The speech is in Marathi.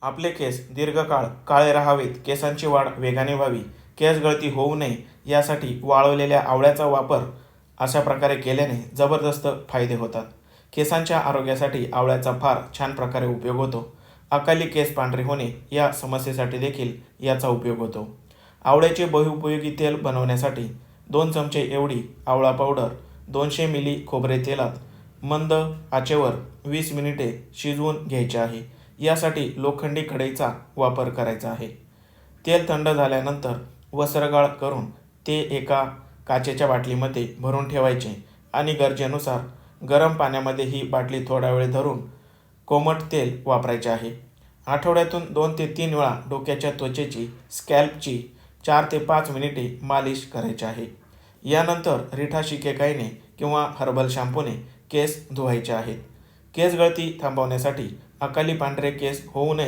आपले केस दीर्घकाळ काळे राहावेत, केसांची वाढ वेगाने व्हावी, केस गळती होऊ नये यासाठी वाळवलेल्या आवळ्याचा वापर अशा प्रकारे केल्याने जबरदस्त फायदे होतात. केसांच्या आरोग्यासाठी आवळ्याचा फार छान प्रकारे उपयोग होतो. अकाली केस पांढरे होणे या समस्येसाठी देखील याचा उपयोग होतो. आवळ्याचे बहुउपयोगी तेल बनवण्यासाठी 2 चमचे एवढी आवळा पावडर 200 मिली खोबरे तेलात मंद आचेवर 20 मिनिटे शिजवून घ्यायचे आहे. यासाठी लोखंडी कढईचा वापर करायचा आहे. तेल थंड झाल्यानंतर वस्त्रगाळ करून ते एका काचेच्या बाटलीमध्ये भरून ठेवायचे आणि गरजेनुसार गरम पाण्यामध्ये ही बाटली थोडा वेळ धरून कोमट तेल वापरायचे आहे. आठवड्यातून 2 ते 3 वेळा डोक्याच्या त्वचेची स्कॅल्पची 4 ते 5 मिनिटे मालिश करायची आहे. यानंतर रिठा शिकेकाईने किंवा हर्बल शॅम्पूने केस धुवायचे आहेत. केस गळती थांबवण्यासाठी अकाली पांढरे केस होऊ नये